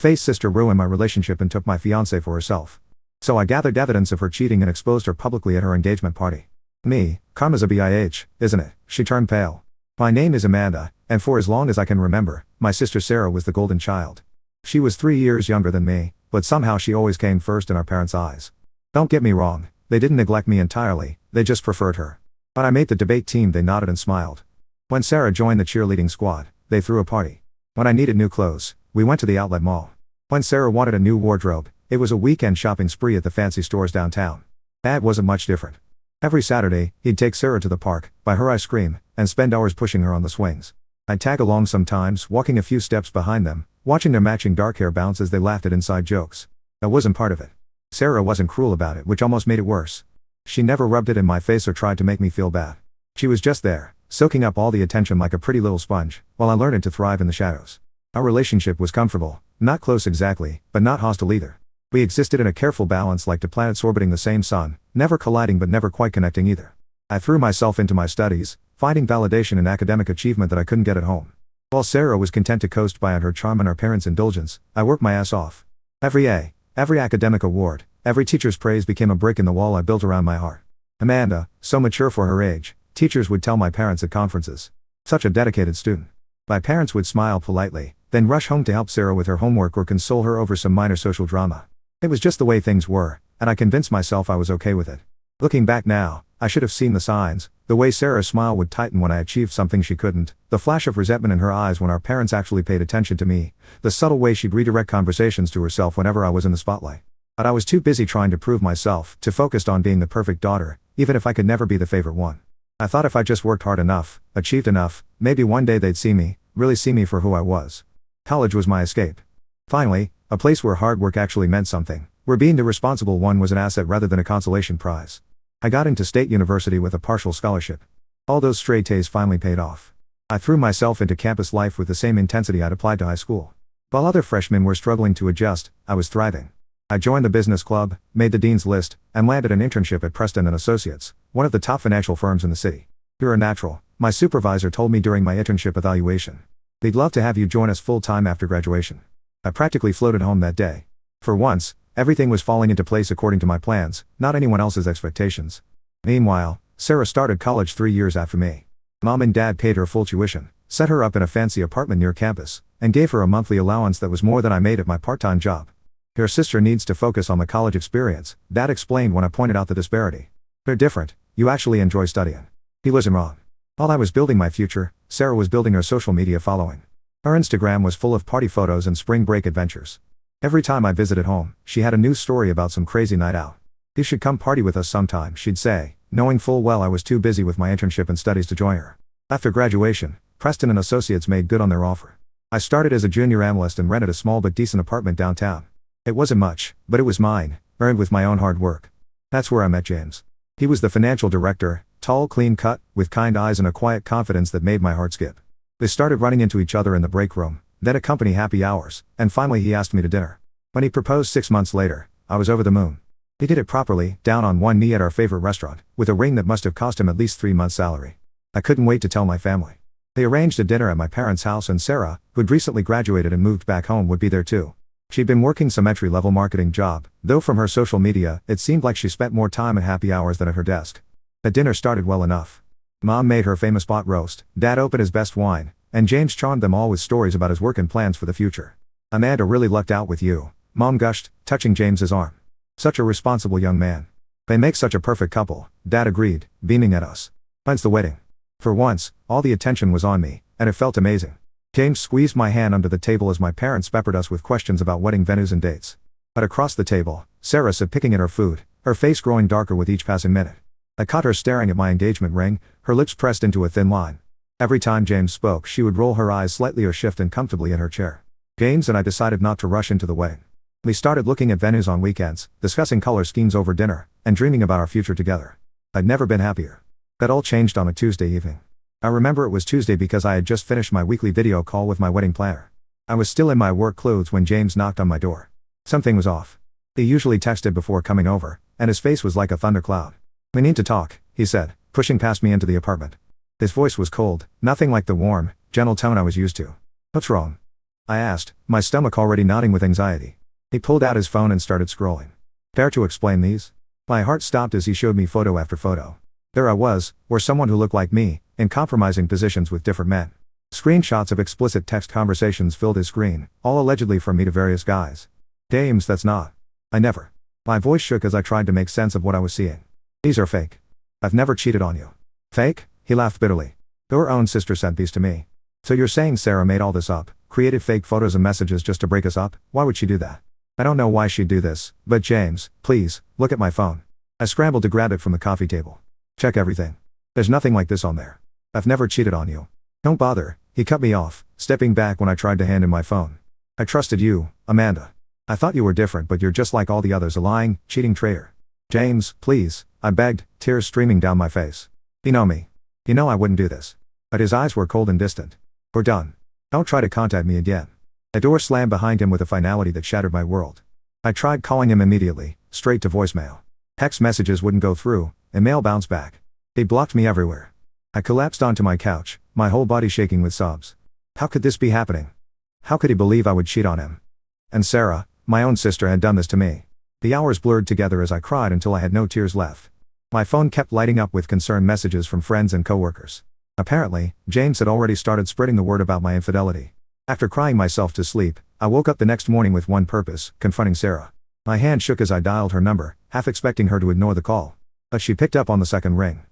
Faye's sister ruined my relationship and took my fiancé for herself. So I gathered evidence of her cheating and exposed her publicly at her engagement party. Karma's a bitch, isn't it? She turned pale. My name is Amanda, and for as long as I can remember, my sister Sarah was the golden child. She was 3 years younger than me, but somehow she always came first in our parents' eyes. Don't get me wrong, they didn't neglect me entirely, they just preferred her. When I made the debate team, they nodded and smiled. When Sarah joined the cheerleading squad, they threw a party. When I needed new clothes, we went to the outlet mall. When Sarah wanted a new wardrobe, it was a weekend shopping spree at the fancy stores downtown. Dad wasn't much different. Every Saturday, he'd take Sarah to the park, buy her ice cream, and spend hours pushing her on the swings. I'd tag along sometimes, walking a few steps behind them, watching their matching dark hair bounce as they laughed at inside jokes. I wasn't part of it. Sarah wasn't cruel about it, which almost made it worse. She never rubbed it in my face or tried to make me feel bad. She was just there, soaking up all the attention like a pretty little sponge, while I learned to thrive in the shadows. Our relationship was comfortable, not close exactly, but not hostile either. We existed in a careful balance like two planets orbiting the same sun, never colliding but never quite connecting either. I threw myself into my studies, finding validation in academic achievement that I couldn't get at home. While Sarah was content to coast by on her charm and our parents' indulgence, I worked my ass off. Every A, every academic award, every teacher's praise became a brick in the wall I built around my heart. Amanda, so mature for her age, teachers would tell my parents at conferences. Such a dedicated student. My parents would smile politely, then rush home to help Sarah with her homework or console her over some minor social drama. It was just the way things were, and I convinced myself I was okay with it. Looking back now, I should have seen the signs, the way Sarah's smile would tighten when I achieved something she couldn't, the flash of resentment in her eyes when our parents actually paid attention to me, the subtle way she'd redirect conversations to herself whenever I was in the spotlight. But I was too busy trying to prove myself, too focused on being the perfect daughter, even if I could never be the favorite one. I thought if I just worked hard enough, achieved enough, maybe one day they'd see me, really see me for who I was. College was my escape. Finally, a place where hard work actually meant something, where being the responsible one was an asset rather than a consolation prize. I got into State University with a partial scholarship. All those straight A's finally paid off. I threw myself into campus life with the same intensity I'd applied to high school. While other freshmen were struggling to adjust, I was thriving. I joined the business club, made the dean's list, and landed an internship at Preston & Associates, one of the top financial firms in the city. "You're a natural," my supervisor told me during my internship evaluation. "We'd love to have you join us full-time after graduation." I practically floated home that day. For once, everything was falling into place according to my plans, not anyone else's expectations. Meanwhile, Sarah started college 3 years after me. Mom and Dad paid her full tuition, set her up in a fancy apartment near campus, and gave her a monthly allowance that was more than I made at my part-time job. "Your sister needs to focus on the college experience," Dad explained when I pointed out the disparity. "They're different, you actually enjoy studying." He wasn't wrong. While I was building my future, Sarah was building her social media following. Her Instagram was full of party photos and spring break adventures. Every time I visited home, she had a new story about some crazy night out. "You should come party with us sometime," she'd say, knowing full well I was too busy with my internship and studies to join her. After graduation, Preston & Associates made good on their offer. I started as a junior analyst and rented a small but decent apartment downtown. It wasn't much, but it was mine, earned with my own hard work. That's where I met James. He was the financial director, tall, clean-cut, with kind eyes and a quiet confidence that made my heart skip. They started running into each other in the break room, then at company happy hours, and finally he asked me to dinner. When he proposed 6 months later, I was over the moon. He did it properly, down on one knee at our favorite restaurant, with a ring that must have cost him at least 3 months' salary. I couldn't wait to tell my family. They arranged a dinner at my parents' house and Sarah, who'd recently graduated and moved back home, would be there too. She'd been working some entry-level marketing job, though from her social media, it seemed like she spent more time at happy hours than at her desk. The dinner started well enough. Mom made her famous pot roast, Dad opened his best wine, and James charmed them all with stories about his work and plans for the future. "Amanda really lucked out with you," Mom gushed, touching James's arm. "Such a responsible young man. They make such a perfect couple," Dad agreed, beaming at us. "When's the wedding?" For once, all the attention was on me, and it felt amazing. James squeezed my hand under the table as my parents peppered us with questions about wedding venues and dates. But across the table, Sarah sat picking at her food, her face growing darker with each passing minute. I caught her staring at my engagement ring, her lips pressed into a thin line. Every time James spoke, she would roll her eyes slightly or shift uncomfortably in her chair. James and I decided not to rush into the wedding. We started looking at venues on weekends, discussing color schemes over dinner, and dreaming about our future together. I'd never been happier. That all changed on a Tuesday evening. I remember it was Tuesday because I had just finished my weekly video call with my wedding planner. I was still in my work clothes when James knocked on my door. Something was off. He usually texted before coming over, and his face was like a thundercloud. "We need to talk," he said, pushing past me into the apartment. His voice was cold, nothing like the warm, gentle tone I was used to. "What's wrong?" I asked, my stomach already nodding with anxiety. He pulled out his phone and started scrolling. Care to explain these? My heart stopped as he showed me photo after photo. There I was, or someone who looked like me, in compromising positions with different men. Screenshots of explicit text conversations filled his screen, all allegedly from me to various guys. James, that's not. I never. My voice shook as I tried to make sense of what I was seeing. These are fake. I've never cheated on you. Fake? He laughed bitterly. Your own sister sent these to me. So you're saying Sarah made all this up, created fake photos and messages just to break us up? Why would she do that? I don't know why she'd do this, but James, please, look at my phone. I scrambled to grab it from the coffee table. Check everything. There's nothing like this on there. I've never cheated on you. Don't bother, he cut me off, stepping back when I tried to hand him my phone. I trusted you, Amanda. I thought you were different, but you're just like all the others, a lying, cheating traitor. James, please, I begged, tears streaming down my face. You know me. You know I wouldn't do this. But his eyes were cold and distant. We're done. Don't try to contact me again. A door slammed behind him with a finality that shattered my world. I tried calling him immediately, straight to voicemail. Text messages wouldn't go through, email bounced back. He blocked me everywhere. I collapsed onto my couch, my whole body shaking with sobs. How could this be happening? How could he believe I would cheat on him? And Sarah, my own sister, had done this to me. The hours blurred together as I cried until I had no tears left. My phone kept lighting up with concerned messages from friends and coworkers. Apparently, James had already started spreading the word about my infidelity. After crying myself to sleep, I woke up the next morning with one purpose: confronting Sarah. My hand shook as I dialed her number, half expecting her to ignore the call. But she picked up on the second ring.